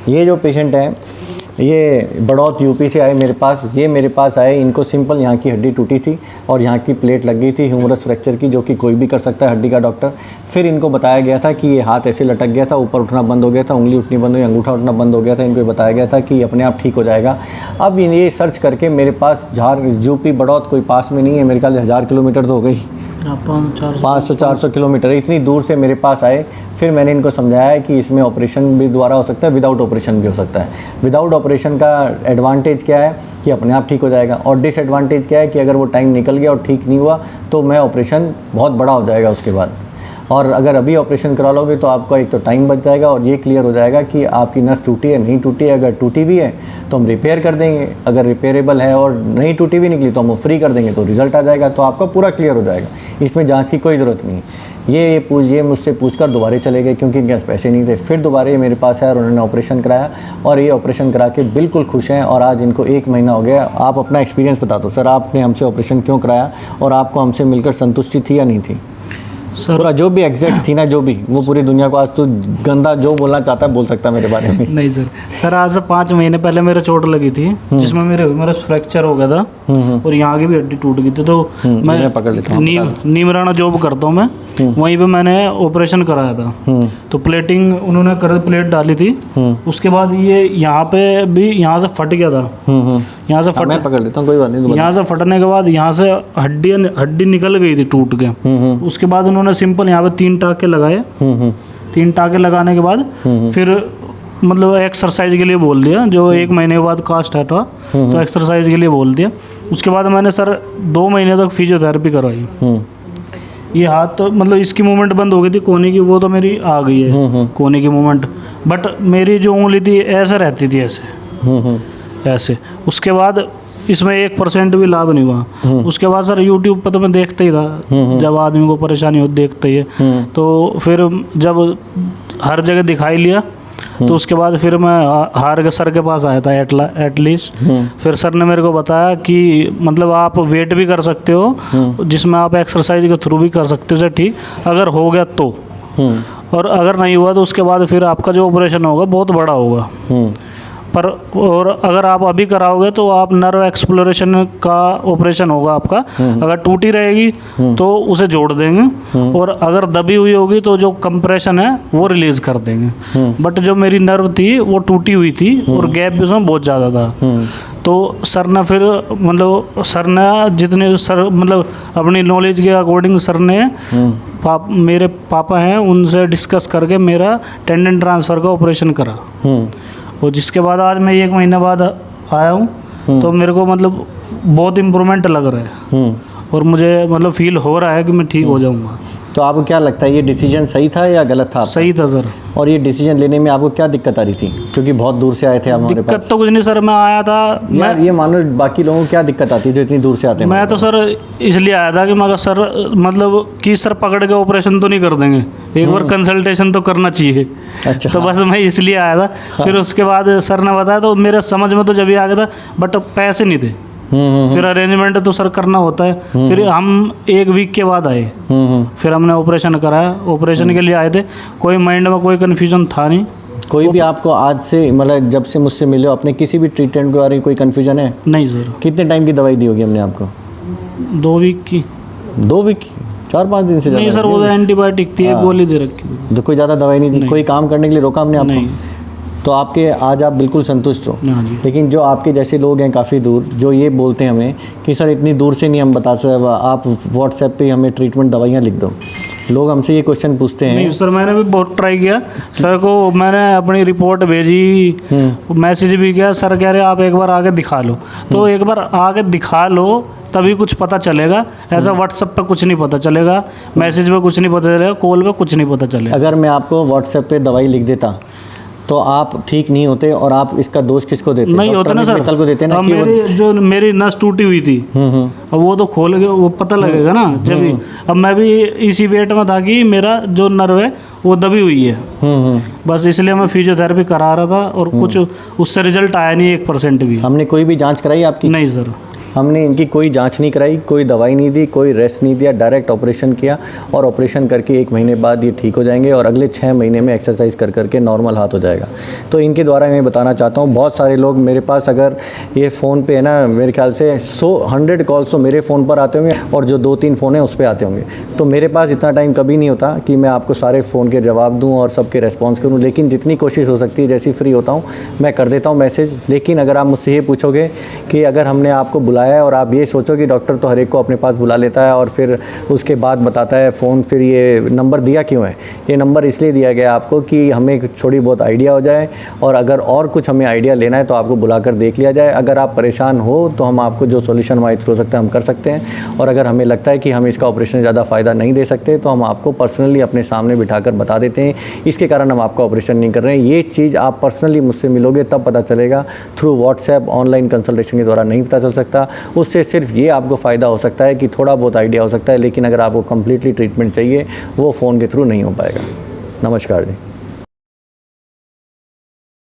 ये जो पेशेंट है ये बड़ौत यूपी से आए मेरे पास। ये मेरे पास आए, इनको सिंपल यहाँ की हड्डी टूटी थी और यहाँ की प्लेट लग गई थी ह्यूमरस फ्रैक्चर की, जो कि कोई भी कर सकता है हड्डी का डॉक्टर। फिर इनको बताया गया था कि ये हाथ ऐसे लटक गया था, ऊपर उठना बंद हो गया था, उंगली उठनी बंद हो गई, अंगूठा उठना बंद हो गया था। इनको बताया गया था कि अपने आप ठीक हो जाएगा। अब ये सर्च करके मेरे पास यूपी बड़ौत कोई पास में नहीं है, मेरे ख्याल से 1000 किलोमीटर तो हो गई, 500-400 किलोमीटर, इतनी दूर से मेरे पास आए। फिर मैंने इनको समझाया है कि इसमें ऑपरेशन भी द्वारा हो सकता है, विदाउट ऑपरेशन भी हो सकता है। विदाउट ऑपरेशन का एडवांटेज क्या है कि अपने आप ठीक हो जाएगा, और डिसएडवांटेज क्या है कि अगर वो टाइम निकल गया और ठीक नहीं हुआ तो मैं ऑपरेशन बहुत बड़ा हो जाएगा उसके बाद। और अगर अभी ऑपरेशन करा लोगे तो आपका एक तो टाइम बच जाएगा और ये क्लियर हो जाएगा कि आपकी नस टूटी है नहीं टूटी है। अगर टूटी भी है तो हम रिपेयर कर देंगे, अगर रिपेयरेबल है और नहीं टूटी भी निकली तो हम वो फ्री कर देंगे, तो रिज़ल्ट आ जाएगा, तो आपका पूरा क्लियर हो जाएगा। इसमें जांच की कोई ज़रूरत नहीं है। ये मुझसे पूछकर दोबारा चले गए क्योंकि इनके पास पैसे नहीं थे। फिर दोबारा ये मेरे पास आया और उन्होंने ऑपरेशन कराया और ये ऑपरेशन करा के बिल्कुल खुश हैं और आज इनको 1 महीना हो गया। आप अपना एक्सपीरियंस बता दो सर, आपने हमसे ऑपरेशन क्यों कराया और आपको हमसे मिलकर संतुष्टि थी या नहीं थी? सर पूरा जो भी एग्जैक्ट थी ना, जो भी वो पूरी दुनिया को, आज तो गंदा जो बोलना चाहता है बोल सकता है मेरे बारे में। नहीं सर आज से 5 महीने पहले मेरे चोट लगी थी जिसमें मेरा फ्रैक्चर हो गया था और यहाँ की भी हड्डी टूट गई थी। तो मैं पकड़ लेता हूँ, नीमराना जॉब करता हूँ मैं, वहीं पे मैंने ऑपरेशन कराया था। तो प्लेटिंग उन्होंने प्लेट डाली थी, उसके बाद ये यहाँ पे भी यहाँ से फट गया था। यहाँ से मैं पकड़ लेता हूँ, कोई बात नहीं। यहाँ से फटने के बाद यहाँ से हड्डी निकल गई थी टूट के। उसके बाद उन्होंने सिंपल यहाँ पे 3 टाँके लगाए। 3 टाँके लगाने के बाद फिर मतलब एक्सरसाइज के लिए बोल दिया, जो 1 महीने के बाद कास्ट हटा तो एक्सरसाइज के लिए बोल दिया। उसके बाद मैंने सर 2 महीने तक फिजियोथेरेपी करवाई। ये हाथ तो मतलब इसकी मूवमेंट बंद हो गई थी कोने की, वो तो मेरी आ गई है कोने की मूवमेंट, बट मेरी जो उंगली थी ऐसे रहती थी ऐसे। उसके बाद इसमें 1% भी लाभ नहीं हुआ। उसके बाद सर यूट्यूब पर तो मैं देखता ही था, जब आदमी को परेशानी हो देखता ही है। तो फिर जब हर जगह दिखाई लिया तो उसके बाद फिर मैं हार के सर के पास आया था एटलीस्ट। फिर सर ने मेरे को बताया कि मतलब आप वेट भी कर सकते हो, जिसमें आप एक्सरसाइज के थ्रू भी कर सकते हो सर, ठीक अगर हो गया तो, और अगर नहीं हुआ तो उसके बाद फिर आपका जो ऑपरेशन होगा बहुत बड़ा होगा। पर और अगर आप अभी कराओगे तो आप नर्व एक्सप्लोरेशन का ऑपरेशन होगा आपका, अगर टूटी रहेगी तो उसे जोड़ देंगे और अगर दबी हुई होगी तो जो कंप्रेशन है वो रिलीज़ कर देंगे। बट जो मेरी नर्व थी वो टूटी हुई थी और गैप भी उसमें बहुत ज़्यादा था। तो सर ने फिर मतलब जितने सर मतलब अपनी नॉलेज के अकॉर्डिंग सर ने मेरे पापा हैं उनसे डिस्कस करके मेरा टेंडन ट्रांसफ़र का ऑपरेशन करा। और जिसके बाद आज मैं 1 महीने बाद आया हूँ तो मेरे को मतलब बहुत इम्प्रूवमेंट लग रहा है और मुझे मतलब फील हो रहा है कि मैं ठीक हो जाऊँगा। तो आपको क्या लगता है ये डिसीजन सही था या गलत था? सही था सर। और ये डिसीजन लेने में आपको क्या दिक्कत आ रही थी, क्योंकि बहुत दूर से आए थे आप हमारे पास? दिक्कत तो कुछ नहीं सर, मैं आया था यार ये मानो बाकी लोगों को क्या दिक्कत आती है जो इतनी दूर से आते हैं? मैं तो सर इसलिए आया था कि मगर सर मतलब कि सर पकड़ के ऑपरेशन तो नहीं कर देंगे, एक बार कंसल्टेशन तो करना चाहिए। अच्छा, तो बस मैं इसलिए आया था। फिर उसके बाद सर ने बताया तो मेरे समझ में तो जब ही आ गया था, बट पैसे नहीं थे। फिर अरेंजमेंट तो सर करना होता है। फिर हम 1 वीक के बाद आए, फिर हमने ऑपरेशन कराया। ऑपरेशन के लिए आए थे, कोई माइंड में कोई कन्फ्यूजन था नहीं। कोई भी आपको आज से मतलब जब से मुझसे मिले अपने किसी भी ट्रीटमेंट के बारे में कोई कन्फ्यूजन है? नहीं सर। कितने टाइम की दवाई दी होगी हमने आपको? 2 वीक की। 2 वीक की? 4-5 दिन से नहीं सर, वो तो एंटीबायोटिक थी, एक गोली दे रखी थी। तो कोई ज़्यादा दवाई नहीं दी? कोई काम करने के लिए रोका हमने आपको? नहीं। तो आपके आज आप बिल्कुल संतुष्ट हो? लेकिन जो आपके जैसे लोग हैं काफ़ी दूर, जो ये बोलते हैं हमें कि सर इतनी दूर से नहीं हम बता सकते, आप व्हाट्सएप पे हमें ट्रीटमेंट दवाइयाँ लिख दो। लोग हमसे ये क्वेश्चन पूछते हैं। नहीं सर, मैंने भी बहुत ट्राई किया सर को, मैंने अपनी रिपोर्ट भेजी, मैसेज भी किया। सर कह रहे आप एक बार आके दिखा लो। तो एक बार आके दिखा लो तभी कुछ पता चलेगा, ऐसा व्हाट्सएप पे कुछ नहीं पता चलेगा, मैसेज पे कुछ नहीं पता चलेगा, कॉल पे कुछ नहीं पता चलेगा। अगर मैं आपको व्हाट्सएप पे दवाई लिख देता तो आप ठीक नहीं होते, और आप इसका दोष किसको देते? नहीं होता ना सर, को देते ना। मेरी नस टूटी हुई थी, अब वो तो खोल के वो पता लगेगा ना जब भी। अब मैं भी इसी वेट में था कि मेरा जो नर्व है वो दबी हुई है, बस इसलिए मैं फिजियोथेरेपी करा रहा था और कुछ उससे रिजल्ट आया नहीं 1% भी। हमने कोई भी जांच कराई आपकी? नहीं सर। हमने इनकी कोई जांच नहीं कराई, कोई दवाई नहीं दी, कोई रेस्ट नहीं दिया, डायरेक्ट ऑपरेशन किया और ऑपरेशन करके 1 महीने बाद ये ठीक हो जाएंगे और अगले 6 महीने में एक्सरसाइज कर करके नॉर्मल हाथ हो जाएगा। तो इनके द्वारा मैं बताना चाहता हूँ, बहुत सारे लोग मेरे पास अगर ये फ़ोन पे है ना, मेरे ख्याल से 100 कॉल्स तो मेरे फ़ोन पर आते होंगे और जो 2-3 फ़ोन हैं उस पर आते होंगे। तो मेरे पास इतना टाइम कभी नहीं होता कि मैं आपको सारे फ़ोन के जवाब दूँ और सबके रेस्पॉन्स करूँ, लेकिन जितनी कोशिश हो सकती है, जैसी फ्री होता हूँ मैं कर देता हूँ मैसेज। लेकिन अगर आप मुझसे ये पूछोगे कि अगर हमने आपको बुलाया है और आप ये सोचो कि डॉक्टर तो हर एक को अपने पास बुला लेता है और फिर उसके बाद बताता है फ़ोन, फिर ये नंबर दिया क्यों है? ये नंबर इसलिए दिया गया आपको कि हमें थोड़ी बहुत आइडिया हो जाए और अगर और कुछ हमें आइडिया लेना है तो आपको बुलाकर देख लिया जाए। अगर आप परेशान हो तो हम आपको जो सॉल्यूशन हमारे थ्रू हो सकता है हम कर सकते हैं, और अगर हमें लगता है कि हम इसका ऑपरेशन ज़्यादा फ़ायदा नहीं दे सकते तो हम आपको पर्सनली अपने सामने बिठाकर बता देते हैं इसके कारण हम आपका ऑपरेशन नहीं कर रहे हैं। ये चीज़ आप पर्सनली मुझसे मिलोगे तब पता चलेगा, थ्रू व्हाट्सएप ऑनलाइन कंसल्टेशन के द्वारा नहीं पता चल सकता। उससे सिर्फ ये आपको फ़ायदा हो सकता है कि थोड़ा बहुत आइडिया हो सकता है, लेकिन अगर आपको कंप्लीटली ट्रीटमेंट चाहिए वो फ़ोन के थ्रू नहीं हो पाएगा। नमस्कार जी।